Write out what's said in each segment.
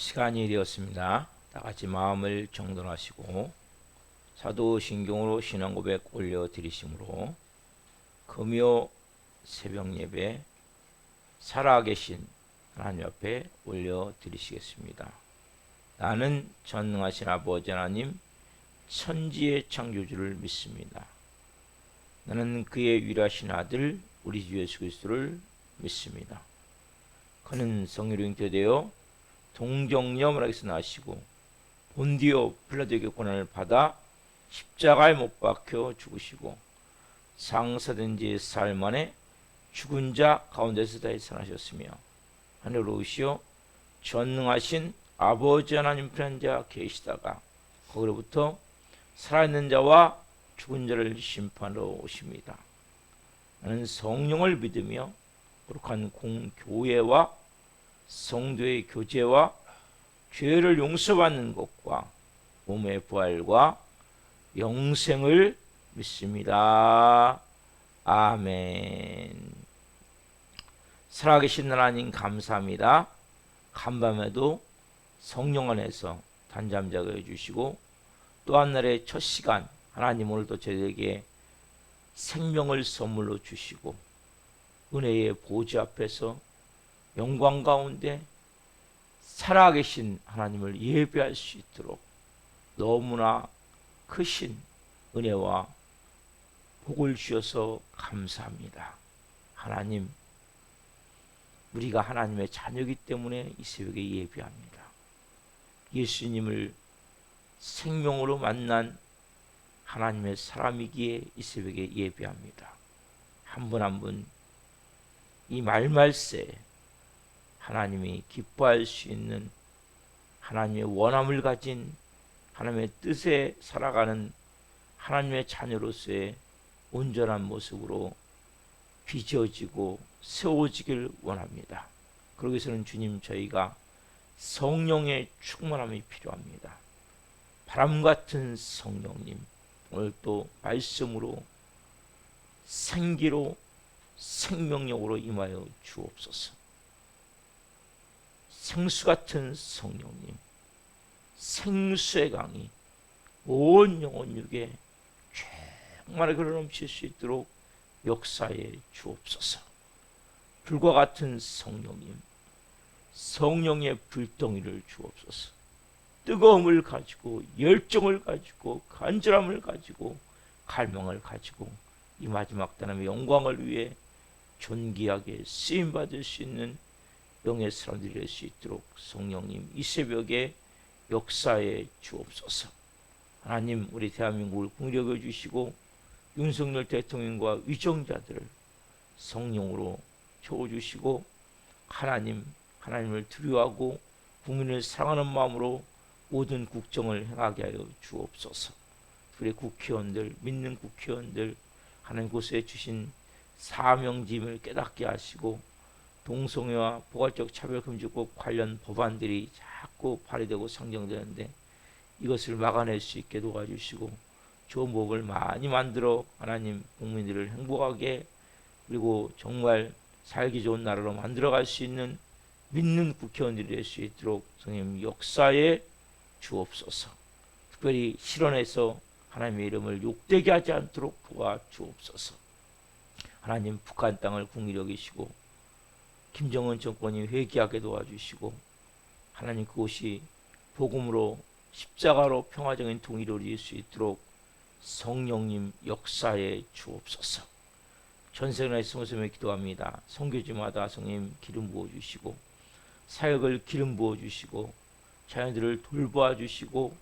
시간이 되었습니다. 다 같이 마음을 정돈하시고 사도신경으로 신앙고백 올려드리심으로 금요 새벽 예배 살아계신 하나님 앞에 올려드리시겠습니다. 나는 전능하신 아버지 하나님 천지의 창조주를 믿습니다. 나는 그의 유일하신 아들 우리 주 예수 그리스도를 믿습니다. 그는 성령으로 잉태되어 동정녀 마리아에게서 나시고 본디오 빌라도에게 고난을 받아 십자가에 못 박혀 죽으시고 상사된 지 사흘 만에 죽은 자 가운데서 다시 살아나셨으며 하늘로 오시어 전능하신 아버지 하나님 편한 자 계시다가 거기로부터 살아있는 자와 죽은 자를 심판하러 오십니다. 나는 성령을 믿으며 거룩한 공교회와 성도의 교제와 죄를 용서받는 것과 몸의 부활과 영생을 믿습니다. 아멘. 살아계신 하나님 감사합니다. 간밤에도 성령 안에서 단잠자게 해주시고 또 한 날의 첫 시간 하나님 오늘도 저희에게 생명을 선물로 주시고 은혜의 보좌 앞에서 영광 가운데 살아계신 하나님을 예배할 수 있도록 너무나 크신 은혜와 복을 주셔서 감사합니다. 하나님, 우리가 하나님의 자녀이기 때문에 이 새벽에 예배합니다. 예수님을 생명으로 만난 하나님의 사람이기에 이 새벽에 예배합니다. 한 분 한 분 이 말말새에 하나님이 기뻐할 수 있는 하나님의 원함을 가진 하나님의 뜻에 살아가는 하나님의 자녀로서의 온전한 모습으로 빚어지고 세워지길 원합니다. 그러기 위해서는 주님 저희가 성령의 충만함이 필요합니다. 바람 같은 성령님 오늘 또 말씀으로 생기로 생명력으로 임하여 주옵소서. 생수 같은 성령님 생수의 강이 온 영혼 육에 정말 흘러넘칠 수 있도록 역사해 주옵소서. 불과 같은 성령님 성령의 불덩이를 주옵소서. 뜨거움을 가지고 열정을 가지고 간절함을 가지고 갈망을 가지고 이 마지막 때의 영광을 위해 존귀하게 쓰임받을 수 있는 영의 사람들이 될 수 있도록 성령님 이 새벽에 역사해 주옵소서. 하나님 우리 대한민국을 긍휼히 여겨주시고 윤석열 대통령과 위정자들을 성령으로 채워주시고 하나님을 두려워하고 국민을 사랑하는 마음으로 모든 국정을 행하게 하여 주옵소서. 우리 국회의원들 믿는 국회의원들 하나님 곳에 주신 사명짐을 깨닫게 하시고 동성애와 포괄적 차별금지법 관련 법안들이 자꾸 발의되고 상정되는데 이것을 막아낼 수 있게 도와주시고 좋은 법을 많이 만들어 하나님 국민들을 행복하게 그리고 정말 살기 좋은 나라로 만들어갈 수 있는 믿는 국회의원들이 될 수 있도록 성령 역사에 주옵소서. 특별히 실언해서 하나님의 이름을 욕되게 하지 않도록 도와 주옵소서. 하나님 북한 땅을 긍휼히 여기시고 김정은 정권이 회개하게 도와주시고 하나님 그곳이 복음으로 십자가로 평화적인 통일을 이룰 수 있도록 성령님 역사에 주옵소서. 전세계에 성스에 기도합니다. 선교지마다 성령 기름 부어주시고 사역을 기름 부어주시고 자녀들을 돌보아 주시고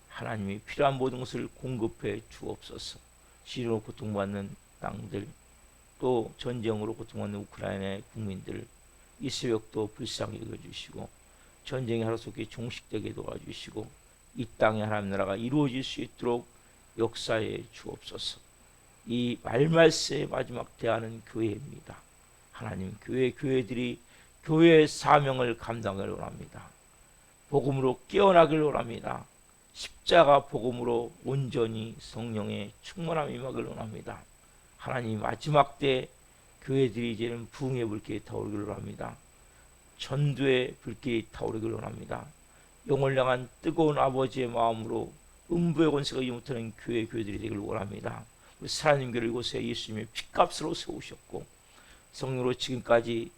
하나님이 필요한 모든 것을 공급해 주옵소서. 시로 고통받는 땅들 또 전쟁으로 고통받는 우크라이나의 국민들 이 새벽도 불쌍히 여겨주시고 전쟁이 하루속히 종식되게 도와주시고 이 땅에 하나님 나라가 이루어질 수 있도록 역사해 주옵소서. 이 말말세의 마지막 대하는 교회입니다. 하나님 교회들이 교회의 사명을 감당하기를 원합니다. 복음으로 깨어나기를 원합니다. 십자가 복음으로 온전히 성령의 충만함이 임하기를 원합니다. 하나님 마지막 때 교회들이 이제는 부흥의 불길이 타오르기를 원합니다. 전도의 불길이 타오르기를 원합니다. 영혼을 향한 뜨거운 아버지의 마음으로 음부의 권세가 이기 못하는 교회들이 되기를 원합니다. 우리 살아있는 교회를 이곳에 예수님의 핏값으로 세우셨고 성령으로 지금까지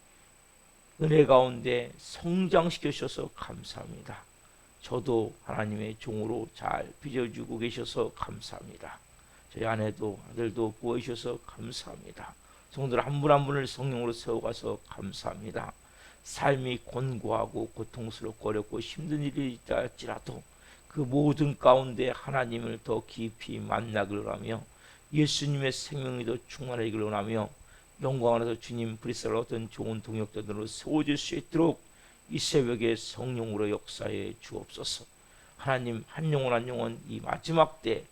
은혜 가운데 성장시켜 주셔서 감사합니다. 저도 하나님의 종으로 잘 빚어주고 계셔서 감사합니다. 저희 아내도 아들도 구해주셔서 감사합니다. 성도들 한 분 한 분을 성령으로 세워가서 감사합니다. 삶이 곤고하고 고통스럽고 어렵고 힘든 일이 있을지라도 그 모든 가운데 하나님을 더 깊이 만나기를 하며 예수님의 생명이 더 충만하기를 원하며 영광 안에서 주님 브리스를 어떤 좋은 동역자들로 세워질 수 있도록 이 새벽에 성령으로 역사해 주옵소서. 하나님 한 영혼 한 영혼 이 마지막 때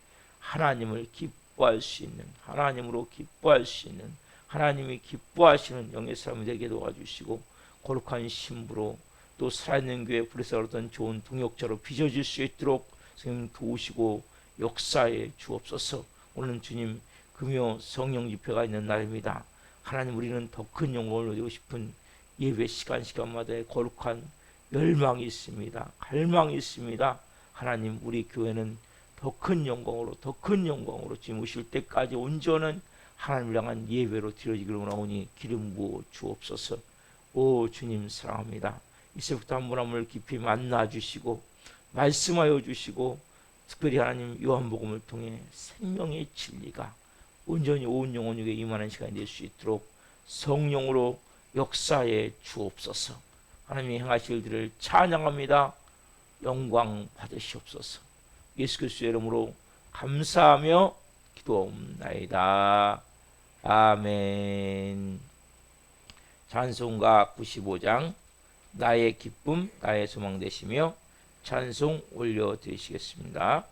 하나님을 기뻐할 수 있는, 하나님으로 기뻐할 수 있는, 하나님이 기뻐하시는 영의 사람이 되게 도와주시고 거룩한 신부로 또 살아있는 교회 브리스를 어떤 좋은 동역자로 빚어질 수 있도록 성령 도우시고 역사해 주옵소서. 오늘은 주님 금요 성령 집회가 있는 날입니다. 하나님 우리는 더 큰 영광을 누리고 싶은 예배 시간마다의 거룩한 열망이 있습니다. 갈망이 있습니다. 하나님 우리 교회는 더 큰 영광으로 주님 오실 때까지 온전한 하나님을 향한 예배로 드려지기를 원하오니 기름 부어 주옵소서. 오 주님 사랑합니다. 이제부터 한 분 한 분을 깊이 만나 주시고 말씀하여 주시고 특별히 하나님 요한복음을 통해 생명의 진리가 온전히 온 영혼 중에 임하는 시간이 될 수 있도록 성령으로 역사해 주옵소서. 하나님이 행하실 일들을 찬양합니다. 영광 받으시옵소서. 예수 그리스도의 이름으로 감사하며 기도옵나이다. 아멘. 찬송가 95장 나의 기쁨 나의 소망 되시며 찬송 올려드리시겠습니다.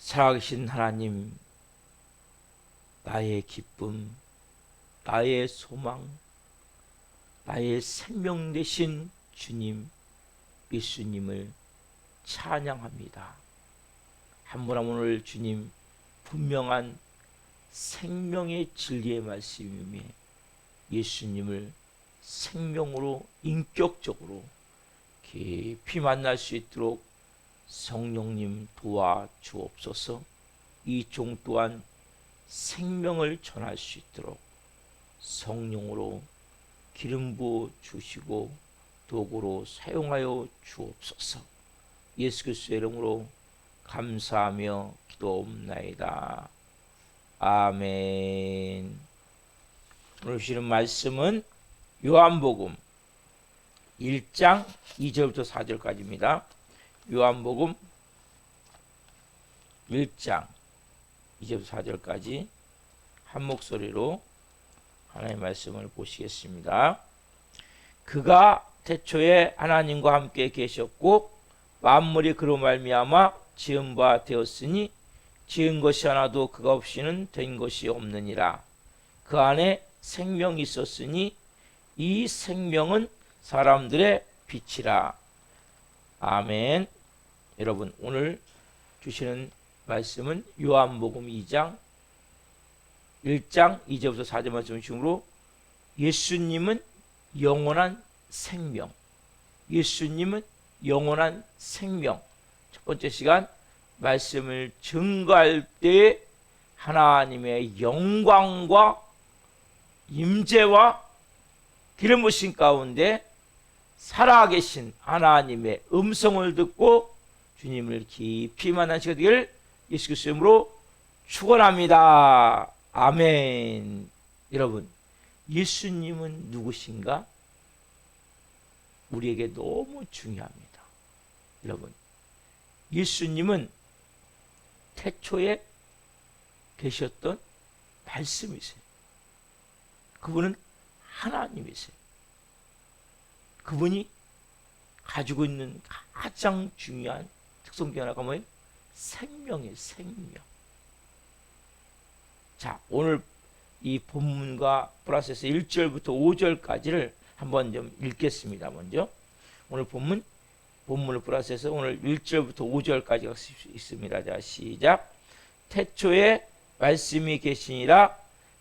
살아계신 하나님, 나의 기쁨, 나의 소망, 나의 생명 되신 주님, 예수님을 찬양합니다. 한 분 한 분 오늘 주님 분명한 생명의 진리의 말씀이며 예수님을 생명으로 인격적으로 깊이 만날 수 있도록 성령님 도와 주옵소서. 이 종 또한 생명을 전할 수 있도록 성령으로 기름 부어 주시고 도구로 사용하여 주옵소서. 예수 그리스도의 이름으로 감사하며 기도옵나이다. 아멘. 오늘 주시는 말씀은 요한복음 1장 2절부터 4절까지입니다. 요한복음 1장 2절부터 4절까지 한 목소리로 하나님의 말씀을 보시겠습니다. 그가 태초에 하나님과 함께 계셨고 만물이 그로 말미암아 지은 바 되었으니 지은 것이 하나도 그가 없이는 된 것이 없느니라. 그 안에 생명이 있었으니 이 생명은 사람들의 빛이라. 아멘. 여러분, 오늘 주시는 말씀은 요한복음 2장 1장 2절부터 4절 말씀 중으로 예수님은 영원한 생명, 예수님은 영원한 생명. 첫 번째 시간 말씀을 증거할 때 하나님의 영광과 임재와 기름 부으신 가운데 살아계신 하나님의 음성을 듣고 주님을 깊이 만난 시간 되기를 예수 그리스도 이름으로 축원합니다. 아멘. 여러분, 예수님은 누구신가? 우리에게 너무 중요합니다. 여러분, 예수님은 태초에 계셨던 말씀이세요. 그분은 하나님이세요. 그분이 가지고 있는 가장 중요한 특성 중 하나가 뭐예요? 생명이에요. 생명. 자, 오늘 이 본문과 플러스에서 1절부터 5절까지를 한번 좀 읽겠습니다. 먼저 오늘 본문을 플러스해서 오늘 1절부터 5절까지가 있습니다. 자, 시작. 태초에 말씀이 계시니라.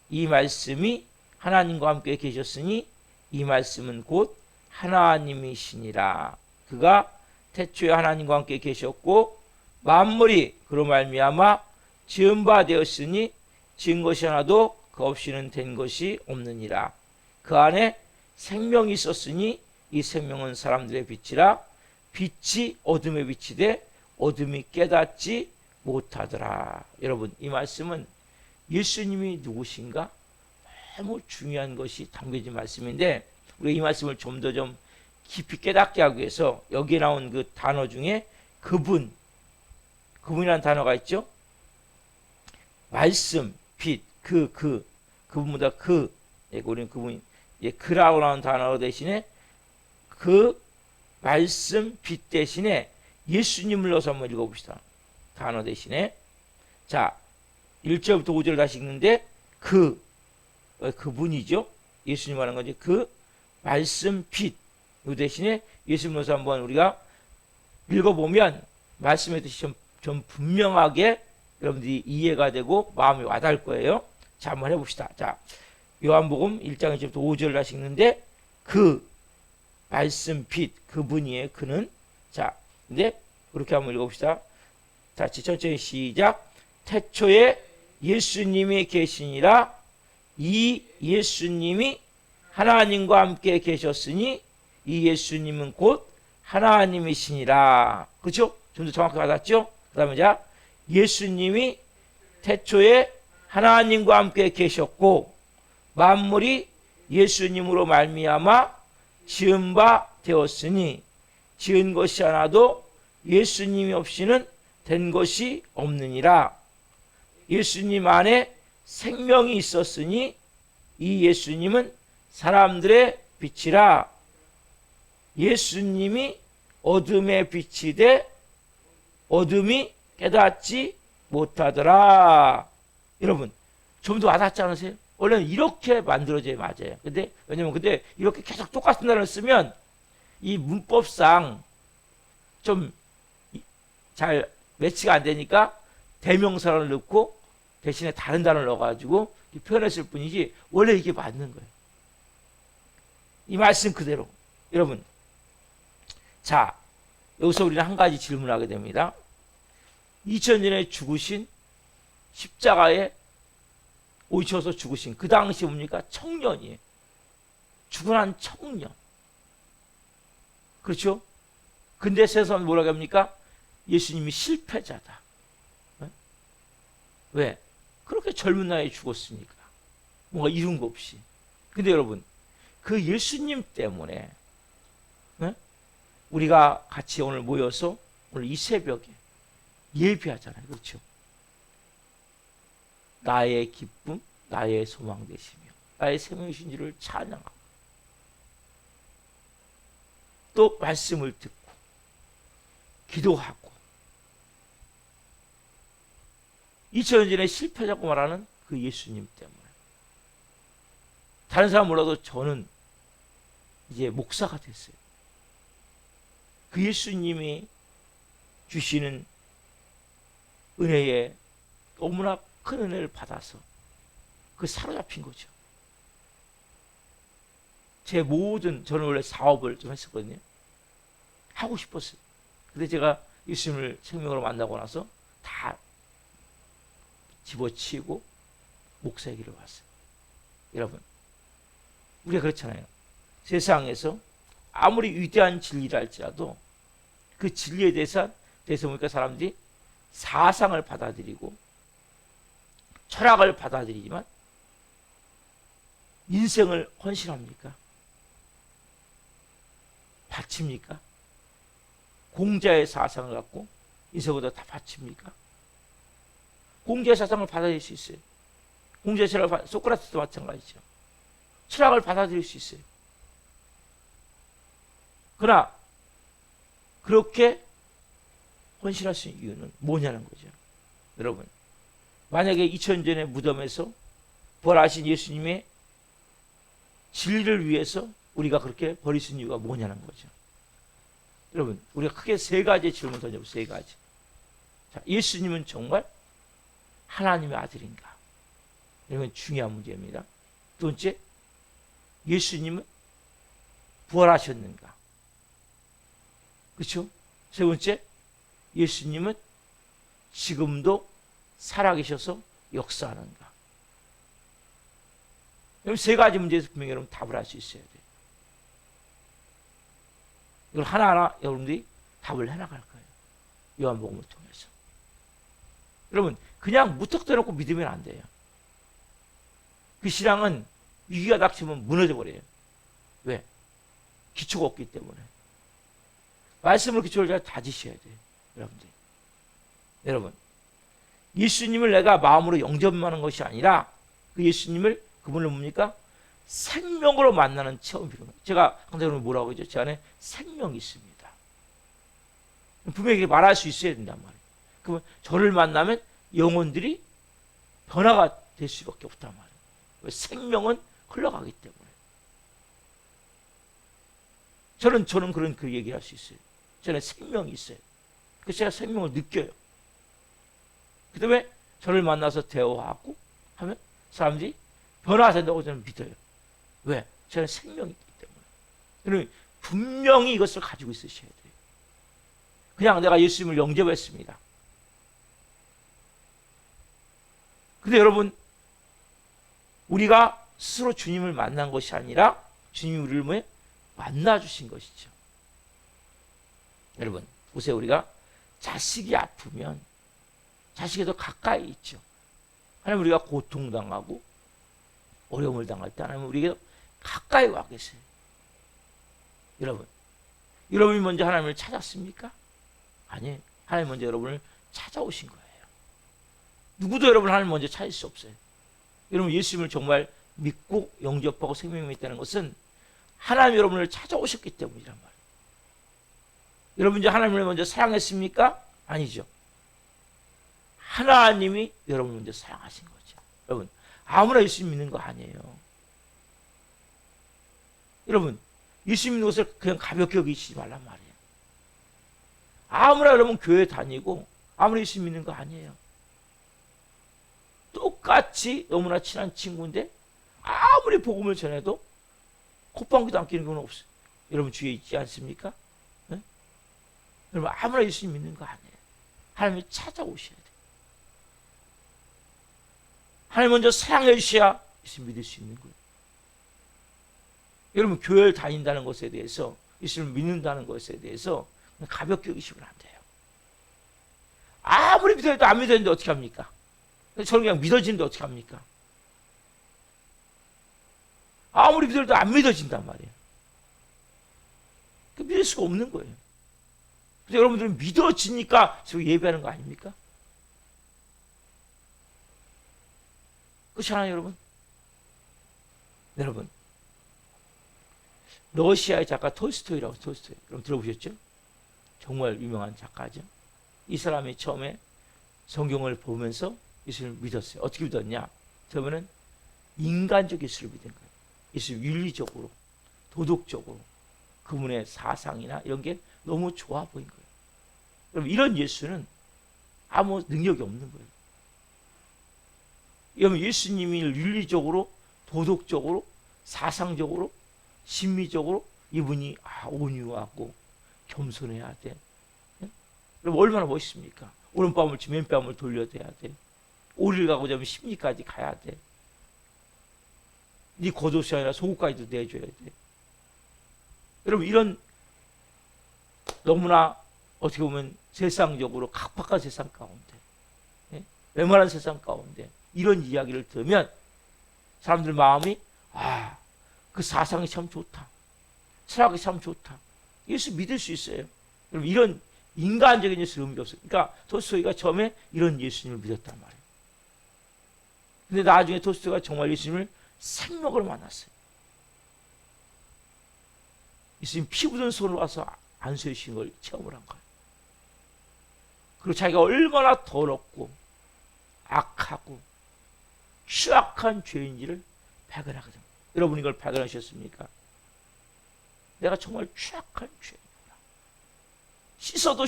이 말씀이 하나님과 함께 계셨으니 이 말씀은 곧 하나님이시니라. 그가 태초에 하나님과 함께 계셨고 만물이 그로 말미암아 지은 바 되었으니 지은 것이 하나도 그 없이는 된 것이 없느니라. 그 안에 생명이 있었으니 이 생명은 사람들의 빛이라. 빛이 어둠의 빛이 돼 어둠이 깨닫지 못하더라. 여러분, 이 말씀은 예수님이 누구신가? 너무 중요한 것이 담겨진 말씀인데 우리가 이 말씀을 좀 더 좀 깊이 깨닫게 하기 위해서 여기에 나온 그 단어 중에 그분이라는 단어가 있죠. 말씀, 빛, 그분보다 우리는 그분이 그라고 나온 단어 대신에 그 말씀, 빛 대신에 예수님을 넣어서 한번 읽어봅시다. 단어 대신에. 자, 1절부터 5절 다시 읽는데 그분이죠. 예수님 하는 거지. 그 말씀, 빛. 이 대신에 예수님 넣어서 한번 우리가 읽어보면 말씀의 뜻이 좀 분명하게 여러분들이 이해가 되고 마음이 와닿을 거예요. 자, 한번 해봅시다. 자, 요한복음 1장 1절부터 5절 다시 읽는데 그 말씀, 빛, 그분이에요. 그는. 자, 근데 그렇게 한번 읽어봅시다. 자, 천천히 시작. 태초에 예수님이 계시니라. 이 예수님이 하나님과 함께 계셨으니 이 예수님은 곧 하나님이시니라. 그렇죠? 좀 더 정확하게 받았죠? 그 다음에 자, 예수님이 태초에 하나님과 함께 계셨고 만물이 예수님으로 말미암아 지은 바 되었으니 지은 것이 하나도 예수님이 없이는 된 것이 없느니라. 예수님 안에 생명이 있었으니 이 예수님은 사람들의 빛이라. 예수님이 어둠의 빛이 돼 어둠이 깨닫지 못하더라. 여러분, 좀 더 와닿지 않으세요? 원래는 이렇게 만들어져야 맞아요. 근데 왜냐면 이렇게 계속 똑같은 단어를 쓰면 이 문법상 좀 잘 매치가 안 되니까 대명사를 넣고 대신에 다른 단어를 넣어가지고 표현했을 뿐이지 원래 이게 맞는 거예요. 이 말씀 그대로. 여러분, 자, 여기서 우리는 한 가지 질문하게 됩니다. 2000년에 죽으신 십자가에 오셔서 죽으신 그 당시 뭡니까? 청년이에요. 죽고 난 청년. 그렇죠? 근데 세상은 뭐라고 합니까? 예수님이 실패자다. 왜? 그렇게 젊은 나이에 죽었으니까. 뭔가 이룬 거 없이. 근데 여러분, 그 예수님 때문에 우리가 같이 오늘 모여서 오늘 이 새벽에 예배하잖아요. 그렇죠? 나의 기쁨, 나의 소망 되시며 나의 생명이신 줄을 찬양하고 또 말씀을 듣고 기도하고 2000년 전에 실패자고 말하는 그 예수님 때문에 다른 사람 몰라도 저는 이제 목사가 됐어요. 그 예수님이 주시는 은혜에 너무나 큰 은혜를 받아서 그 사로잡힌 거죠. 제 모든 저는 원래 사업을 좀 했었거든요. 하고 싶었어요. 근데 제가 예수님을 생명으로 만나고 나서 다 집어치우고 목사의 길을 왔어요. 여러분, 우리가 그렇잖아요. 세상에서 아무리 위대한 진리라 할지라도 그 진리에 대해서 보니까 사람들이 사상을 받아들이고 철학을 받아들이지만 인생을 헌신합니까? 바칩니까? 공자의 사상을 갖고 인생보다 다 바칩니까? 공자의 사상을 받아들일 수 있어요. 공자의 철학을 소크라테스도 마찬가지죠. 철학을 받아들일 수 있어요. 그러나 그렇게 헌신할 수 있는 이유는 뭐냐는 거죠. 여러분, 만약에 2000년의 무덤에서 부활하신 예수님의 진리를 위해서 우리가 그렇게 버릴 수 있는 이유가 뭐냐는 거죠. 여러분, 우리가 크게 세 가지 질문을 던져보세요. 세 가지. 자, 예수님은 정말 하나님의 아들인가? 이건 중요한 문제입니다. 두 번째, 예수님은 부활하셨는가? 그렇죠? 세 번째, 예수님은 지금도 살아계셔서 역사하는가? 여러분, 세 가지 문제에서 분명히 여러분 답을 할 수 있어야 돼요. 이걸 하나하나 여러분들이 답을 해나갈 거예요. 요한복음을 통해서. 여러분, 그냥 무턱대놓고 믿으면 안 돼요. 그 신앙은 위기가 닥치면 무너져 버려요. 왜? 기초가 없기 때문에. 말씀을 기초를 잘 다지셔야 돼요. 여러분들. 여러분, 예수님을 내가 마음으로 영접하는 것이 아니라 그 예수님을 그분을 뭡니까? 생명으로 만나는 체험이 필요해요. 제가 항상 여러분 뭐라고 하죠? 제 안에 생명이 있습니다. 분명히 말할 수 있어야 된단 말이에요. 그러면 저를 만나면 영혼들이 변화가 될 수밖에 없단 말이에요. 생명은 흘러가기 때문에. 저는 그런 그 얘기를 할 수 있어요. 저는 생명이 있어요. 그래서 제가 생명을 느껴요. 그 다음에 저를 만나서 대화하고 하면 사람들이 변화된다고 저는 믿어요. 왜? 저는 생명이 있기 때문에. 여러분, 분명히 이것을 가지고 있으셔야 돼요. 그냥 내가 예수님을 영접했습니다. 근데 여러분, 우리가 스스로 주님을 만난 것이 아니라 주님이 우리를 뭐 만나주신 것이죠. 여러분, 보세요. 우리가 자식이 아프면 자식이 더 가까이 있죠. 하나님, 우리가 고통당하고 어려움을 당할 때 하나님 우리에게 가까이 와 계세요. 여러분이 먼저 하나님을 찾았습니까? 아니에요. 하나님 먼저 여러분을 찾아오신 거예요. 누구도 여러분 하나님 먼저 찾을 수 없어요. 여러분, 예수님을 정말 믿고 영접하고 생명이 있다는 것은 하나님 여러분을 찾아오셨기 때문이란 말이에요. 여러분 이제 하나님을 먼저 사랑했습니까? 아니죠. 하나님이 여러분을 먼저 사랑하신 거죠. 여러분, 아무나 예수 믿는 거 아니에요. 여러분, 예수 믿는 것을 그냥 가볍게 여기시지 말란 말이에요. 아무나 여러분 교회 다니고 아무나 예수 믿는 거 아니에요. 똑같이 너무나 친한 친구인데 아무리 복음을 전해도 콧방귀도 안 끼는 경우는 없어요. 여러분 주위에 있지 않습니까? 네? 여러분 아무나 예수 믿는 거 아니에요. 하나님이 찾아오셔야 돼요. 하나님 먼저 사랑해 주셔야 예수 믿을 수 있는 거예요. 여러분 교회를 다닌다는 것에 대해서 예수를 믿는다는 것에 대해서 가볍게 여기시면 안 돼요. 아무리 믿어도 안 믿었는데 어떻게 합니까? 저는 그냥 믿어지는데 어떻게 합니까? 아무리 믿어도 안 믿어진단 말이에요. 믿을 수가 없는 거예요. 그래서 여러분들은 믿어지니까 지금 예배하는 거 아닙니까? 그렇지 않아요, 여러분? 여러분, 러시아의 작가 톨스토이라고, 톨스토이. 여러분 들어보셨죠? 정말 유명한 작가죠. 이 사람이 처음에 성경을 보면서 예수를 믿었어요. 어떻게 믿었냐? 처음에는 인간적 예수를 믿은 거예요. 예수 윤리적으로, 도덕적으로 그분의 사상이나 이런 게 너무 좋아 보인 거예요. 그럼 이런 예수는 아무 능력이 없는 거예요. 여러분 예수님이 윤리적으로, 도덕적으로, 사상적으로, 심미적으로 이분이 온유하고 겸손해야 돼. 그럼 얼마나 멋있습니까? 오른뺨을 치면 왼뺨을 돌려대야 돼. 오리를 가고자 하면 십리까지 가야 돼. 네 겉옷이 아니라 속옷까지도 내줘야 돼. 여러분 이런 너무나 어떻게 보면 세상적으로 각박한 세상 가운데, 웬만한 세상 가운데 이런 이야기를 들으면 사람들 마음이 그 사상이 참 좋다. 철학이 참 좋다. 예수 믿을 수 있어요. 여러분 이런 인간적인 예수를 의미가 없어요. 그러니까 톨스토이가 처음에 이런 예수님을 믿었단 말이에요. 근데 나중에 톨스토이가 정말 예수님을 생목으로 만났어요. 예수님 피 묻은 손을 와서 안수해 주신 걸 체험을 한 거예요. 그리고 자기가 얼마나 더럽고 악하고 취약한 죄인지를 발견하게 됩니다. 여러분 이걸 발견하셨습니까? 내가 정말 취약한 죄인이구나.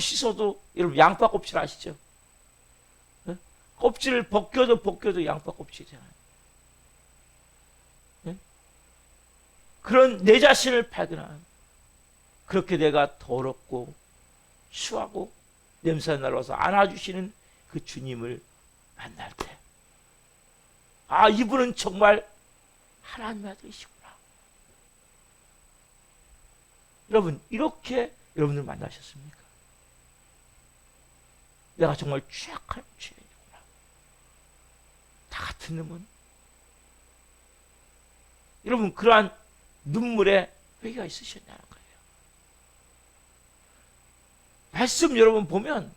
씻어도 여러분 양파 껍질 아시죠? 네? 껍질을 벗겨도 양파 껍질이잖아요. 네? 그런 내 자신을 발견한, 그렇게 내가 더럽고 추하고 냄새 날아서 안아주시는 그 주님을 만날 때, 이분은 정말 하나님의 아들이시구나. 여러분 이렇게 여러분들 만나셨습니까? 내가 정말 취약한 죄인이구나. 다 같은 놈은. 여러분 그러한 눈물에 회개가 있으셨냐는 거예요. 말씀 여러분 보면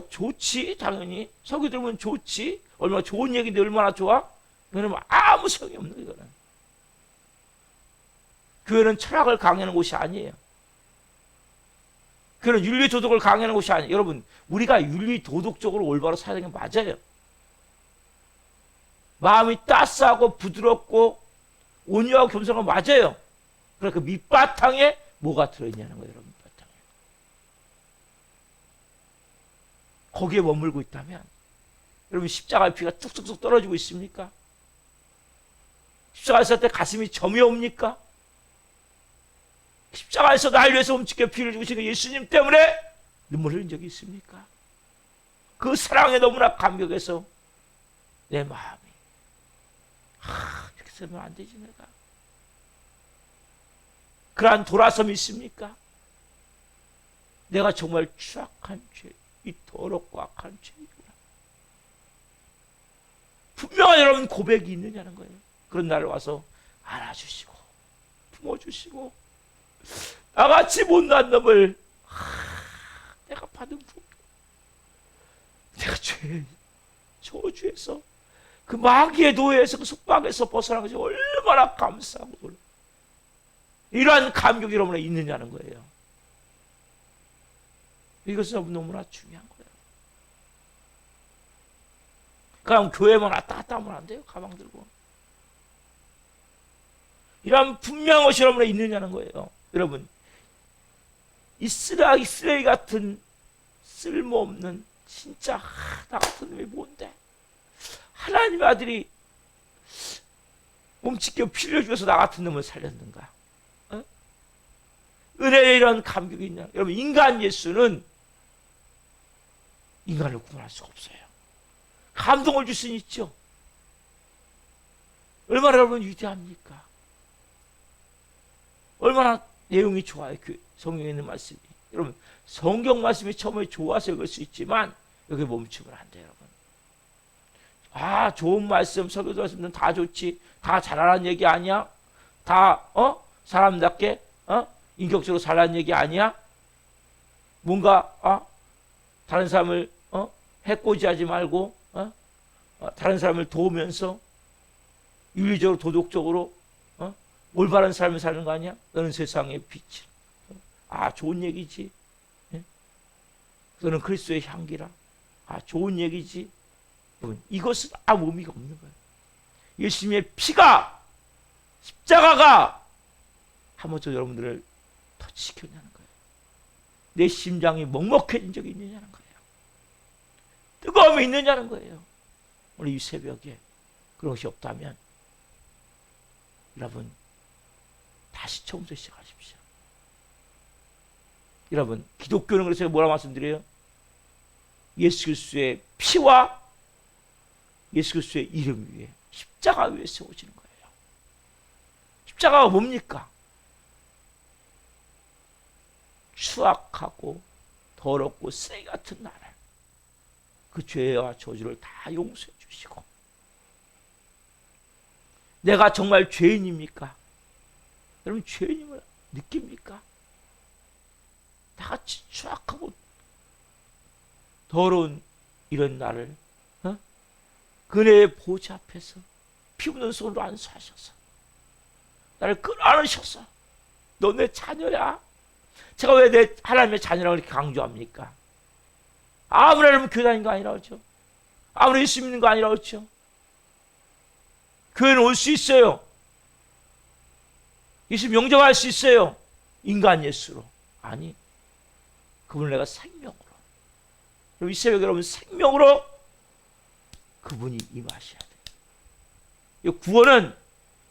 좋지. 당연히 설교 들으면 좋지. 얼마나 좋은 얘기인데 얼마나 좋아? 여러분 아무 소용이 없는 거예요. 이거는. 교회는 철학을 강의하는 곳이 아니에요. 교회는 윤리 도덕을 강의하는 곳이 아니에요. 여러분 우리가 윤리 도덕적으로 올바로 살아야 되는 게 맞아요. 마음이 따스하고 부드럽고 온유하고 겸손한 거 맞아요. 그러니까 그 밑바탕에 뭐가 들어있냐는 거예요. 여러분 밑바탕에. 거기에 머물고 있다면 여러분 십자가의 피가 뚝뚝뚝 떨어지고 있습니까? 십자가에서 때 가슴이 점이 옵니까? 십자가에서 날 위해서 훔치게 피를 주시는 예수님 때문에 눈물 흘린 적이 있습니까? 그 사랑에 너무나 감격해서 내 마음이 이렇게 쓰면 안 되지 내가. 그러한 돌아섬이 있습니까? 내가 정말 취약한 죄, 이 더럽고 악한 죄이구나. 분명한 여러분 고백이 있느냐는 거예요. 그런 날을 와서 안아주시고 품어주시고 나같이 못난 놈을 내가 받은 복, 내가 저주에서 그 마귀의 노예에서 그 속박에서 벗어난 것이 얼마나 감사하고 놀라. 이러한 감격이 여러분에 있느냐는 거예요. 이것은 너무나 중요한 거예요. 그럼 교회만 왔다 갔다 하면 안 돼요. 가방 들고. 이런 분명한 것이 여러분에 있느냐는 거예요. 여러분, 이 쓰레기 같은 쓸모없는 진짜 나 같은 놈이 뭔데? 하나님의 아들이 몸짓겨 피를 흘려줘서 나 같은 놈을 살렸는가? 어? 은혜에 이런 감격이 있냐? 여러분, 인간 예수는 인간을 구원할 수가 없어요. 감동을 줄 수는 있죠. 얼마나 여러분 위대합니까? 얼마나 내용이 좋아요. 그 성경에 있는 말씀이. 여러분, 성경 말씀이 처음에 좋아서 읽을 수 있지만 여기 멈추면 안 돼요, 여러분. 아, 좋은 말씀, 설교도 말씀은 다 좋지. 다 잘하라는 얘기 아니야? 다 사람답게 인격적으로 살라는 얘기 아니야? 뭔가 다른 사람을 해코지하지 말고 다른 사람을 도우면서 윤리적으로 도덕적으로 올바른 삶을 사는 거 아니야? 너는 세상의 빛이라. 아, 좋은 얘기지. 예? 너는 그리스도의 향기라. 아, 좋은 얘기지. 여러분, 이것은 아무 의미가 없는 거예요. 예수님의 피가, 십자가가 한번도 여러분들을 터치시켰냐는 거예요. 내 심장이 먹먹해진 적이 있느냐는 거예요. 뜨거움이 있느냐는 거예요. 오늘 이 새벽에 그런 것이 없다면 여러분, 다시 처음부터 시작하십시오. 여러분, 기독교는 그래서 뭐라 말씀드려요? 예수 그리스도의 피와 예수 그리스도의 이름 위에 십자가 위에 세워지는 거예요. 십자가가 뭡니까? 추악하고 더럽고 쓰레기 같은 나를, 그 죄와 저주를 다 용서해 주시고, 내가 정말 죄인입니까? 여러분, 죄인임을 느낍니까? 다같이 추악하고 더러운 이런 나를 그네의 보좌 앞에서 피 묻는 손으로 안수하셔서 나를 끌어안으셔서 너 내 자녀야. 제가 왜 내 하나님의 자녀라고 이렇게 강조합니까? 아무리 여러분 교회 다니는 거 아니라 그렇죠? 아무리 예수 믿는 거 아니라 그렇죠? 교회는 올 수 있어요. 예수 명정할 수 있어요. 인간 예수로. 아니, 그분을 내가 생명으로. 그럼 이 새벽에 여러분, 생명으로 그분이 임하셔야 돼요. 이 구원은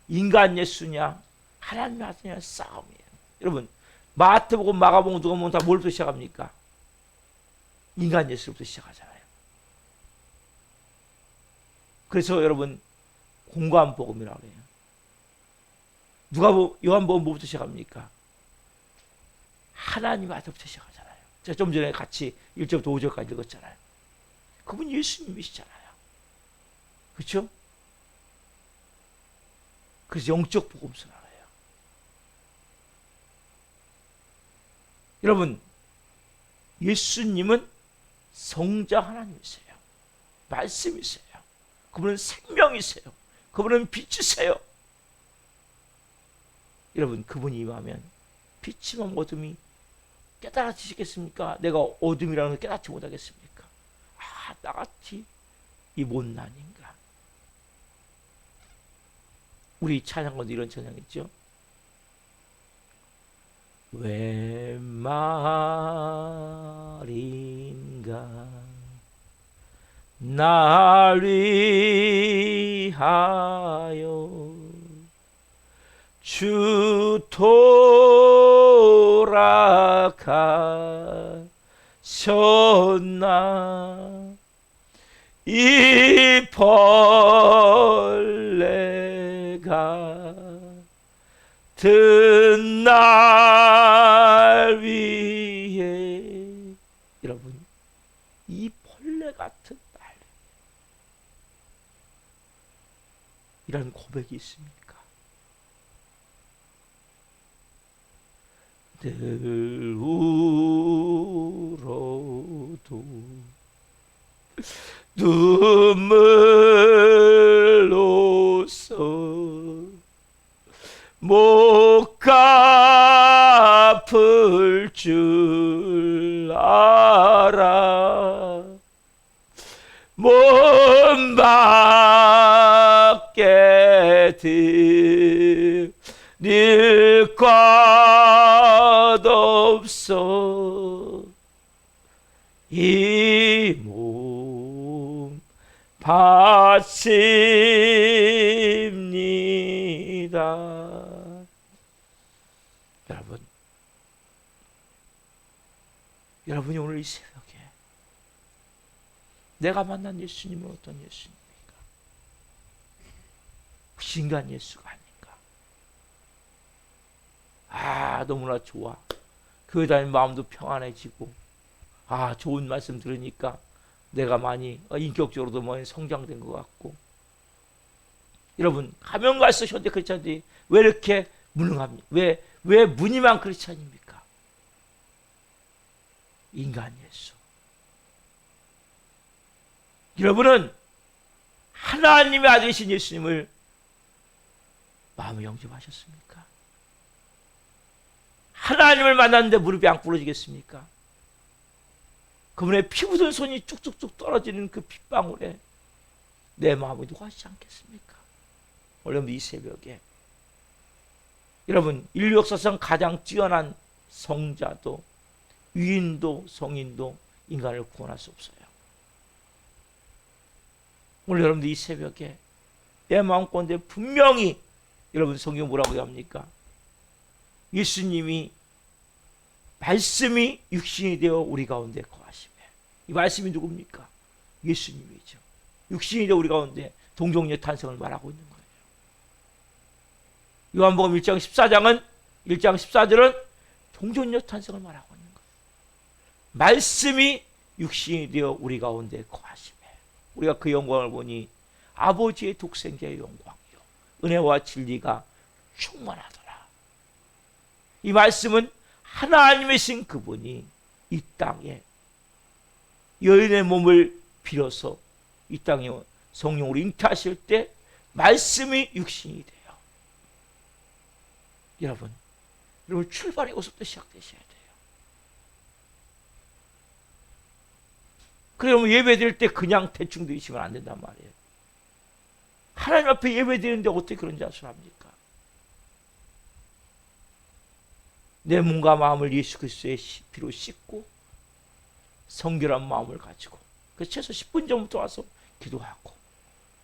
인간 예수냐 하나님의 아들이냐 싸움이에요. 여러분, 마태복음, 마가복음, 누가복음 다 뭘부터 시작합니까? 인간 예수로부터 시작하잖아요. 그래서 여러분, 공고한 복음이라고 해요. 요한복음 뭐부터 시작합니까? 하나님의 아들부터 시작하잖아요. 제가 좀 전에 같이 1절부터 5절까지 읽었잖아요. 그분 예수님이시잖아요. 그렇죠? 그래서 영적 복음서라고 해요. 여러분, 예수님은 성자 하나님이세요. 말씀이세요. 그분은 생명이세요. 그분은 빛이세요. 여러분, 그분이 임하면 빛이면 어둠이 깨달아지시겠습니까? 내가 어둠이라는 걸 깨닫지 못하겠습니까? 아, 나같이 이 못난인가. 우리 찬양가도 이런 찬양 있죠? 왜 말인가 날 위하여 주 돌아가셨나. 이 벌레가 든 날 위해, 여러분, 이 벌레 같은 날, 이런 고백이 있습니까? 늘 울어도 눈물로써 못 갚을 줄 알아. 못 주님밖에 드릴 것 없어. 이 몸 바칩니다. 여러분이 오늘 이 새벽에 내가 만난 예수님은 어떤 예수님입니까? 신간 예수가 아닌가? 너무나 좋아. 교회 다니는 마음도 평안해지고, 좋은 말씀 들으니까 내가 많이 인격적으로도 많이 성장된 것 같고. 여러분, 가면 갈수록 현대 크리스찬들이 왜 이렇게 무능합니까? 왜 무늬만 크리스찬입니까? 인간 예수. 여러분은 하나님의 아들이신 예수님을 마음에 영접하셨습니까? 하나님을 만났는데 무릎이 안 꿇어지겠습니까? 그분의 피 묻은 손이 쭉쭉쭉 떨어지는 그 핏방울에 내 마음이 녹아지지 않겠습니까? 여러분, 이 새벽에 여러분, 인류 역사상 가장 뛰어난 성자도 위인도 성인도 인간을 구원할 수 없어요. 오늘 여러분들 이 새벽에 내 마음가운데 분명히 여러분 성경 뭐라고 합니까? 예수님이 말씀이 육신이 되어 우리 가운데 거하시며. 이 말씀이 누굽니까? 예수님이죠. 육신이 되어 우리 가운데 동정녀 탄생을 말하고 있는 거예요. 요한복음 1장 14장은 1장 14절은 동정녀 탄생을 말하고 있는 거예요. 말씀이 육신이 되어 우리 가운데 거하시며 우리가 그 영광을 보니 아버지의 독생자의 영광이요 은혜와 진리가 충만하더라. 이 말씀은 하나님이신 그분이 이 땅에 여인의 몸을 빌어서 이 땅에 성령으로 잉태하실 때 말씀이 육신이 돼요. 여러분 출발이 여기서부터 시작되셔야 돼요. 그러면 예배 드릴 때 그냥 대충 드리시면 안 된단 말이에요. 하나님 앞에 예배 드리는데 어떻게 그런 자수를 합니까? 내 몸과 마음을 예수 그리스도의 피로 씻고 성결한 마음을 가지고 최소 10분 전부터 와서 기도하고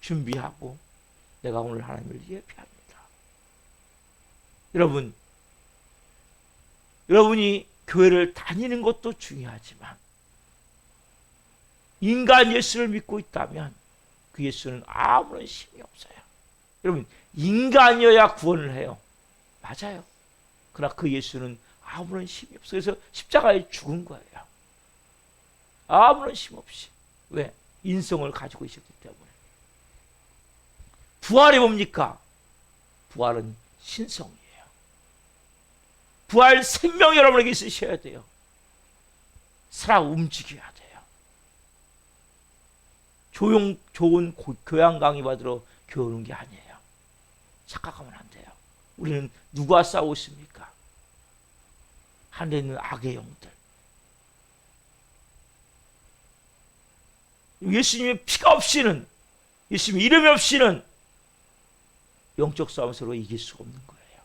준비하고 내가 오늘 하나님을 예배합니다. 여러분이 교회를 다니는 것도 중요하지만 인간 예수를 믿고 있다면 그 예수는 아무런 힘이 없어요. 여러분 인간이어야 구원을 해요. 맞아요. 그러나 그 예수는 아무런 힘이 없어요. 그래서 십자가에 죽은 거예요. 아무런 힘 없이. 왜? 인성을 가지고 있었기 때문에. 부활이 뭡니까? 부활은 신성이에요. 부활 생명이 여러분에게 있으셔야 돼요. 살아 움직여야 돼요. 좋은 교양 강의 받으러 교회 오는 게 아니에요. 착각하면 안 돼요. 우리는 누가 싸우고 있습니까? 하늘에 있는 악의 영들. 예수님의 피가 없이는, 예수님의 이름이 없이는 영적 싸움 서로 이길 수가 없는 거예요.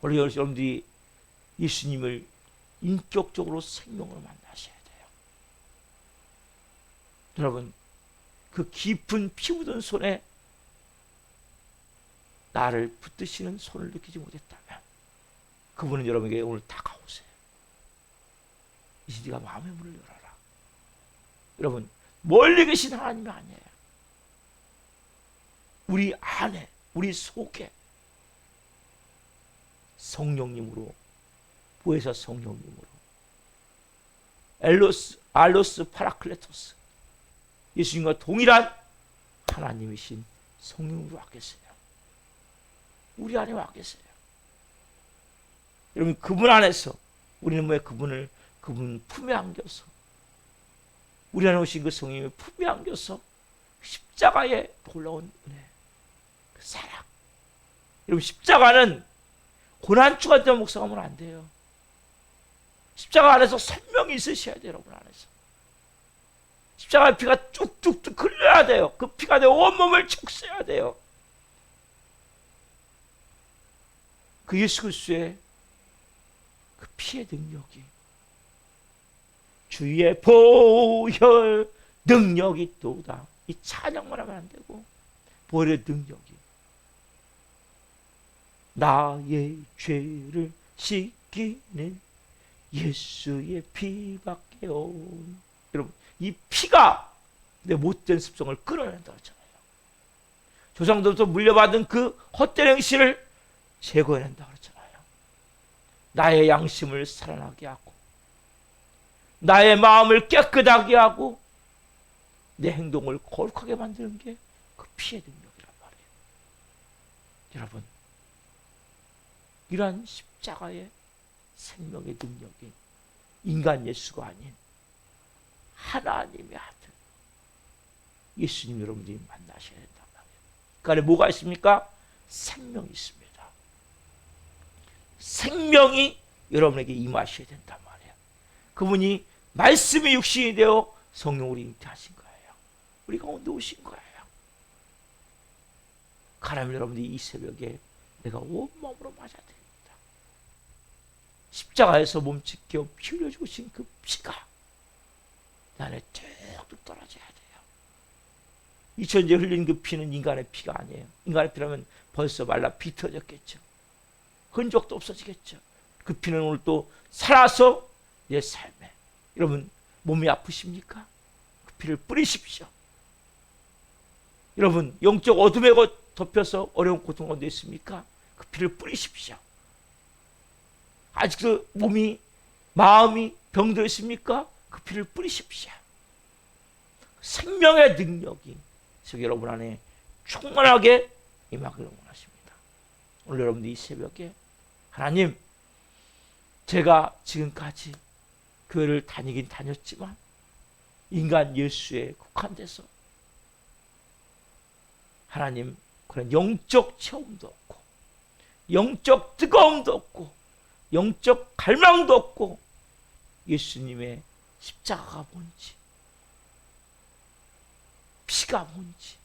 원래 여러분들이 예수님을 인격적으로 생명으로 만나셔야 돼요. 여러분, 그 깊은 피 묻은 손에 나를 붙드시는 손을 느끼지 못했다면 그분은 여러분에게 오늘 다가오세요. 이제 네가 마음의 문을 열어라. 여러분, 멀리 계신 하나님이 아니에요. 우리 안에, 우리 속에 성령님으로, 보혜사 성령님으로 알로스 파라클레토스, 예수님과 동일한 하나님이신 성령으로 와 계세요. 우리 안에 와 계세요. 여러분, 그분 안에서 우리는 왜 그분 품에 안겨서, 우리 안에 오신 그 성령님의 품에 안겨서 십자가에 올라온 은혜, 그 사랑. 여러분, 십자가는 고난주가 되어 묵상하면 안 돼요. 십자가 안에서 생명이 있으셔야 돼요. 여러분 안에서. 십자가의 피가 뚝뚝뚝 흘러야 돼요. 그 피가 내 온몸을 적셔야 돼요. 그 예수 그리스도의 그 피의 능력이, 주의 보혈 능력이 있도다. 이 찬양만 하면 안 되고, 보혈의 능력이 나의 죄를 씻기는 예수의 피밖에 없. 여러분, 이 피가 내 못된 습성을 끌어낸다 그러잖아요. 조상들부터 물려받은 그 헛된 행실을 제거해낸다 그러잖아요. 나의 양심을 살아나게 하고, 나의 마음을 깨끗하게 하고, 내 행동을 거룩하게 만드는 게 그 피의 능력이란 말이에요. 여러분, 이러한 십자가의 생명의 능력이 인간 예수가 아닌 하나님의 아들 예수님 여러분들이 만나셔야 된단 말이에요. 그 안에 뭐가 있습니까? 생명이 있습니다. 생명이 여러분에게 임하셔야 된단 말이에요. 그분이 말씀이 육신이 되어 성령으로 잉태하신 거예요. 우리 가운데 오신 거예요. 하나님, 여러분들이 이 새벽에 내가 온몸으로 맞아드립니다. 십자가에서 몸짓겨 피 흘려주신 그 피가 내 안에 뚝뚝 떨어져야 돼요. 2000년 흘린 그 피는 인간의 피가 아니에요. 인간의 피라면 벌써 말라 비틀어졌겠죠. 흔적도 없어지겠죠. 그 피는 오늘 또 살아서 내 삶에, 여러분 몸이 아프십니까? 그 피를 뿌리십시오. 여러분 영적 어둠에 덮여서 어려운 고통 가운데 있습니까? 그 피를 뿌리십시오. 아직도 몸이, 마음이 병들어 있습니까? 그 피를 뿌리십시오. 생명의 능력이 여러분 안에 충만하게 임하기를 원하십니다. 오늘 여러분들 이 새벽에 하나님, 제가 지금까지 교회를 다니긴 다녔지만 인간 예수에 국한돼서 하나님 그런 영적 체험도 없고, 영적 뜨거움도 없고, 영적 갈망도 없고, 예수님의 십자가가 뭔지, 피가 뭔지,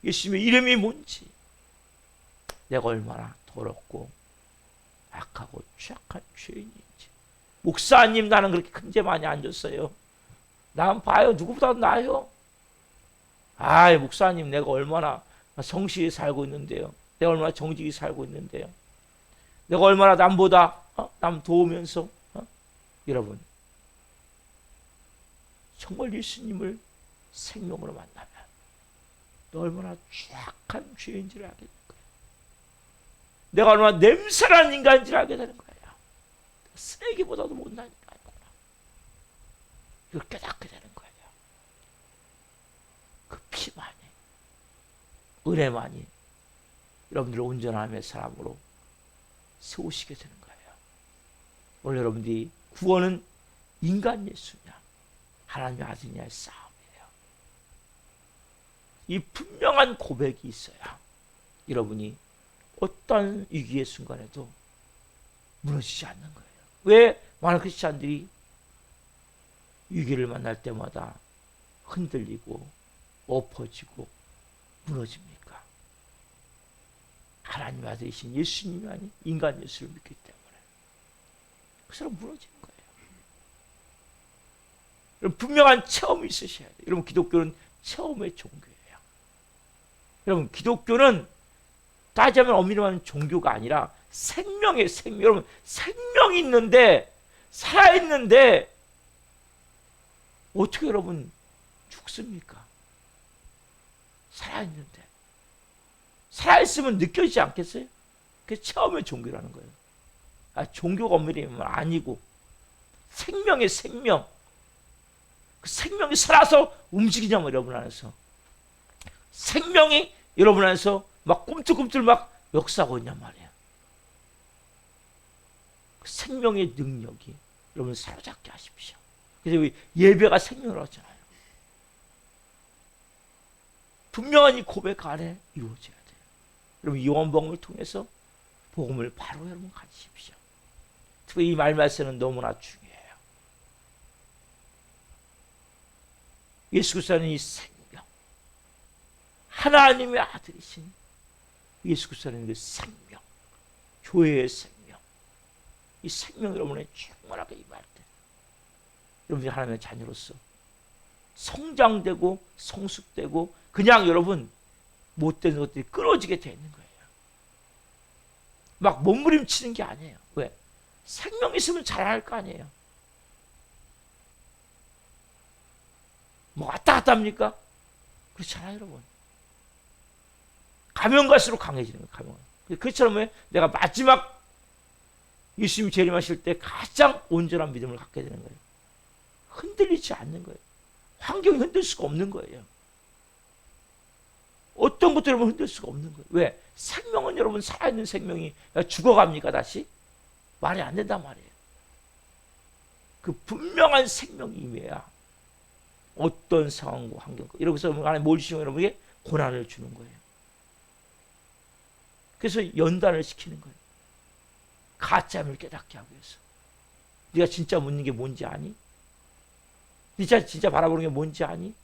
예수님의 이름이 뭔지, 내가 얼마나 더럽고 악하고 취약한 죄인인지. 목사님, 나는 그렇게 큰 죄 많이 안 졌어요. 난 봐요, 누구보다 나아요. 아이, 목사님, 내가 얼마나 성실히 살고 있는데요. 내가 얼마나 정직히 살고 있는데요. 내가 얼마나 남보다 남 도우면서 여러분, 정말 예수님을 생명으로 만나면 너 얼마나 취약한 죄인지를 알게 될 거예요. 내가 얼마나 냄새나는 인간인지를 알게 되는 거예요. 쓰레기보다도 못난 인간이구나. 이걸 깨닫게 되는 거예요. 그 피만이, 은혜만이 여러분들을 온전함의 사람으로 세우시게 되는 거예요. 오늘 여러분들이 구원은 인간 예수냐 하나님의 아들이냐의 싸움이에요. 이 분명한 고백이 있어야 여러분이 어떤 위기의 순간에도 무너지지 않는 거예요. 왜 많은 크리스찬들이 위기를 만날 때마다 흔들리고 엎어지고 무너집니까? 하나님의 아들이신 예수님이 아닌 인간 예수를 믿기 때문에 그 사람 무너지는 거예요. 여러분, 분명한 체험이 있으셔야 돼요. 여러분, 기독교는 체험의 종교예요. 여러분, 기독교는 따지면 엄밀히 말하면 종교가 아니라 생명의 생명. 여러분, 생명이 있는데, 살아있는데 어떻게 여러분 죽습니까? 살아있는데. 살아있으면 느껴지지 않겠어요? 그게 체험의 종교라는 거예요. 종교가 엄밀히 말하면 아니고 생명의 생명. 그 생명이 살아서 움직이냐면 여러분 안에서 생명이 여러분 안에서 막 꿈틀꿈틀 막 역사하고 있냔 말이에요. 그 생명의 능력이 여러분 사로잡게 하십시오. 그래서 예배가 생명을 하잖아요. 분명한 이 고백 안에 이루어져야 돼요. 여러분, 요한복음을 통해서 복음을 바로 여러분 가지십시오. 특히 이 말씀은 너무나 중요해요. 예수 그리스도는 이 생명, 하나님의 아들이신 예수 그리스도는 그 생명, 교회의 생명, 이 생명 여러분의 충만하게 임할 때 여러분이 하나님의 자녀로서 성장되고 성숙되고 그냥 여러분 못된 것들이 끊어지게 되는 거예요. 막 몸부림치는 게 아니에요. 왜? 생명 있으면 잘할 거 아니에요. 뭐 왔다 갔다 합니까? 그렇잖아요, 여러분. 가면 갈수록 강해지는 거예요. 가면. 그처럼 왜? 내가 마지막 예수님이 재림하실 때 가장 온전한 믿음을 갖게 되는 거예요. 흔들리지 않는 거예요. 환경이 흔들 수가 없는 거예요. 어떤 것도 여러분 흔들 수가 없는 거예요. 왜? 생명은 여러분 살아있는 생명이 죽어갑니까 다시? 말이 안 된단 말이에요. 그 분명한 생명이 임해야 어떤 상황과 환경과 이러면서 하나님 뭘 주시면 여러분에게 고난을 주는 거예요. 그래서 연단을 시키는 거예요. 가짜임을 깨닫게 하기 위해서. 네가 진짜 묻는 게 뭔지 아니? 진짜 바라보는 게 뭔지 아니?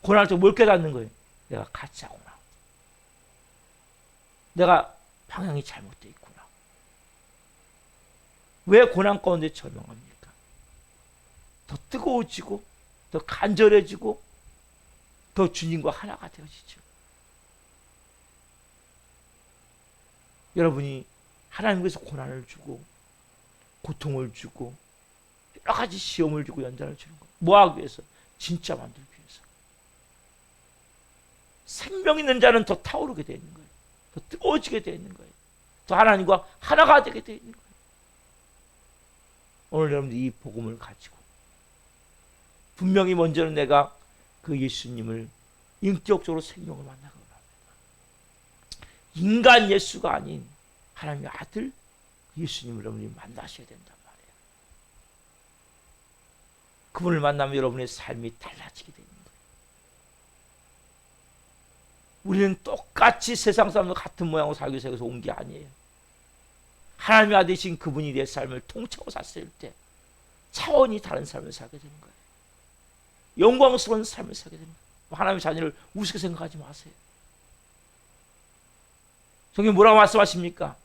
고난을 또 뭘 깨닫는 거예요? 내가 가짜구나. 내가 방향이 잘못되어 있구나. 왜 고난 가운데 절망합니까? 더 뜨거워지고 더 간절해지고 더 주님과 하나가 되어지죠. 여러분이 하나님께서 고난을 주고 고통을 주고 여러 가지 시험을 주고 연단을 주는 거 뭐 하기 위해서? 진짜 만들기 위해서. 생명 있는 자는 더 타오르게 되는 거예요. 더 뜨거워지게 되는 거예요. 더 하나님과 하나가 되게 되는 거예요. 오늘 여러분들 이 복음을 가지고 분명히 먼저는 내가 그 예수님을 인격적으로 생명을 만나고 합니다. 인간 예수가 아닌 하나님의 아들 예수님을 여러분이 만나셔야 된단 말이에요. 그분을 만나면 여러분의 삶이 달라지게 되는 거예요. 우리는 똑같이 세상 사람과 같은 모양으로 살기 위해서 온 게 아니에요. 하나님의 아들이신 그분이 내 삶을 통째로 샀을 때 차원이 다른 삶을 살게 되는 거예요. 영광스러운 삶을 살게 되는 거예요. 하나님의 자녀를 우습게 생각하지 마세요. 성경이 뭐라고 말씀하십니까?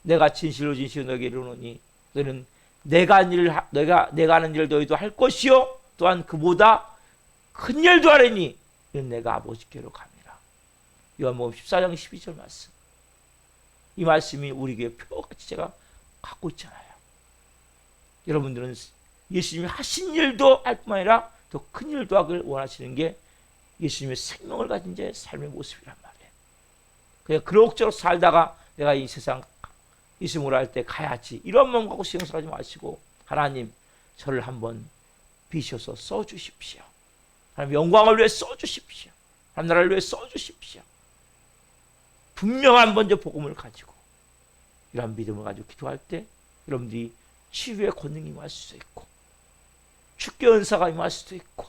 내가 진실로 너에게 이르노니 너는 내가 하는 일을 너희도 할 것이요 또한 그보다 큰 일도 하리니 이는 내가 아버지께로 감이라. 요한복음 14장 12절 말씀. 이 말씀이 우리에게 표같이 제가 갖고 있잖아요. 여러분들은 예수님이 하신 일도 할 뿐만 아니라 더 큰 일도 하길 원하시는 게 예수님의 생명을 가진 자의 삶의 모습이란 말이에요. 그냥 그럭저럭 살다가 내가 이 세상 예수님을 할 때 가야지 이런 마음 갖고 신앙생활하지 마시고 하나님 저를 한번 비셔서 써주십시오. 하나님 영광을 위해 써주십시오. 하나님 나라를 위해 써주십시오. 분명한 먼저 복음을 가지고 이런 믿음을 가지고 기도할 때 여러분들이 치유의 권능이 임할 수도 있고 축계 은사가 임할 수도 있고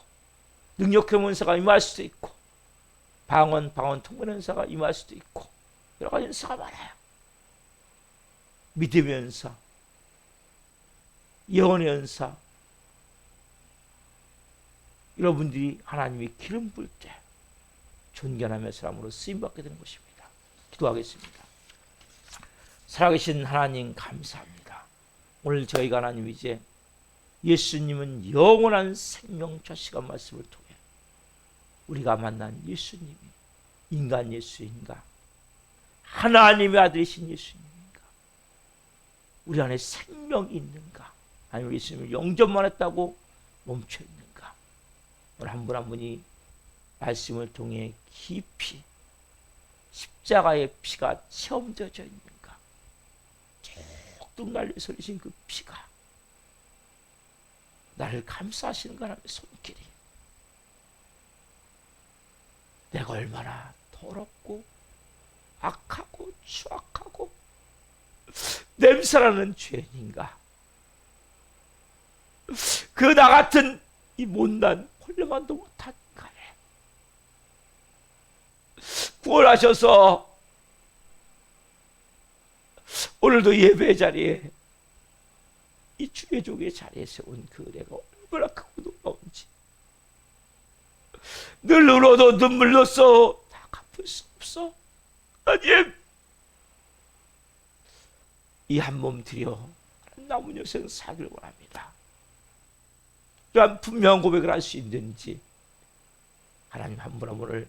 능력의 은사가 임할 수도 있고 방언 통변 은사가 임할 수도 있고 여러 가지 은사가 많아요. 믿음의 은사, 예언의 은사, 여러분들이 하나님이 기름 부을 때 존귀함의 사람으로 쓰임받게 되는 것입니다. 기도하겠습니다. 살아계신 하나님 감사합니다. 오늘 저희가 하나님 이제 예수님은 영원한 생명자 시간 말씀을 통해 우리가 만난 예수님이 인간 예수인가 하나님의 아들이신 예수님인가 우리 안에 생명이 있는가 아니면 예수님을 영접만 했다고 멈춰 있는가 오늘 한 분 한 분이 말씀을 통해 깊이 십자가의 피가 체험되어져 있는가 쭉 날려서 흘리신 그 피가 나를 감싸시는 가 하나님의 손길이 내가 얼마나 더럽고 악하고 추악하고 냄새나는 죄인인가 그 나 같은 이 못난 홀려만도 못한 인간을 구원하셔서 오늘도 예배 자리에 이 주의 종의 자리에 세운 그 은혜가 얼마나 크고 놀라운지 늘 울어도 눈물로써 다 갚을 수 없어. 하나님, 이 한 몸 드려 남은 여생 살기를 원합니다. 이러한 분명한 고백을 할 수 있는지 하나님 한 분 한 분을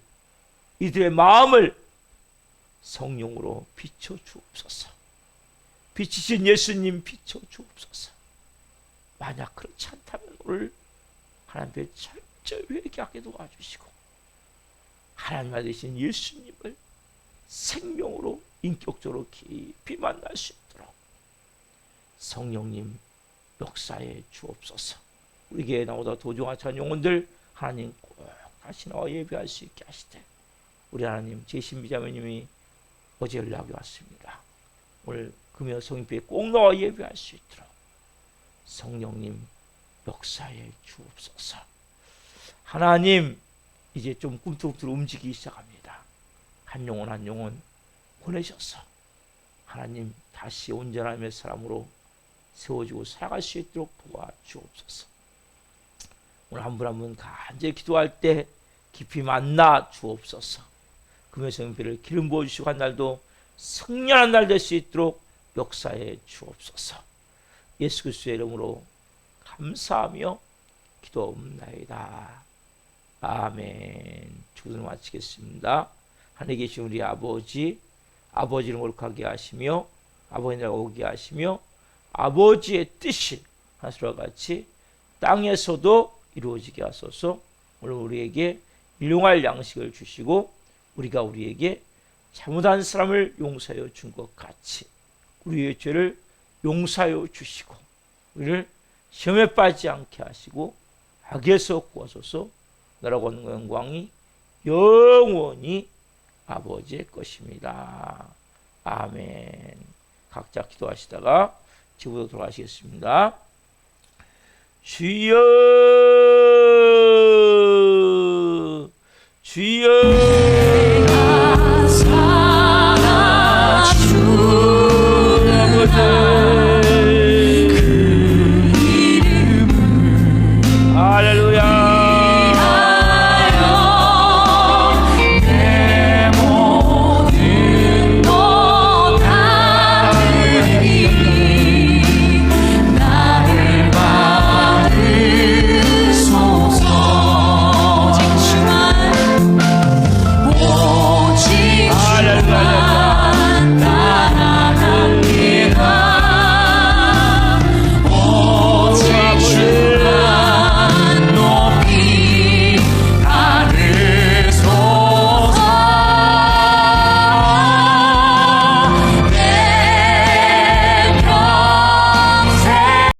이들의 마음을 성령으로 비춰 주옵소서. 비치신 예수님 비춰 주옵소서. 만약 그렇지 않다면 오늘 하나님께 철저히 회개하게 도와주시고 하나님 아들이신 예수님을 생명으로 인격적으로 깊이 만날 수 있도록 성령님 역사에 주옵소서. 우리 교회에 나오다 도중하찬 영혼들 하나님 꼭 다시 나와 예배할 수 있게 하시되, 우리 하나님 제신비자매님이 어제 연락이 왔습니다. 오늘 금요 성인교회 꼭 나와 예배할 수 있도록 성령님 역사에 주옵소서. 하나님 이제 좀 꿈틀꿈틀 움직이기 시작합니다. 한 영혼 한 영혼 보내셔서 하나님 다시 온전한 몇 사람으로 세워지고 살아갈 수 있도록 도와주옵소서. 오늘 한 분 한 분 간절히 기도할 때 깊이 만나 주옵소서. 금요 성인교회를 기름 부어주시고 한 날도 승리하는 날 될 수 있도록 역사에 주옵소서. 예수 그리스도의 이름으로 감사하며 기도옵나이다. 아멘. 주기도 마치겠습니다. 하늘에 계신 우리 아버지, 아버지를 거룩하게 하시며 아버지 나라가 오게 하시며 아버지의 뜻이 하늘과 같이 땅에서도 이루어지게 하소서. 오늘 우리에게 일용할 양식을 주시고 우리가 우리에게 잘못한 사람을 용서하여 준 것 같이 우리의 죄를 용서하여 주시고 우리를 시험에 빠지지 않게 하시고 악에서 구하소서. 나라고 하는 영광이 영원히 아버지의 것입니다. 아멘. 각자 기도하시다가 집으로 돌아가시겠습니다. 주여, 주여.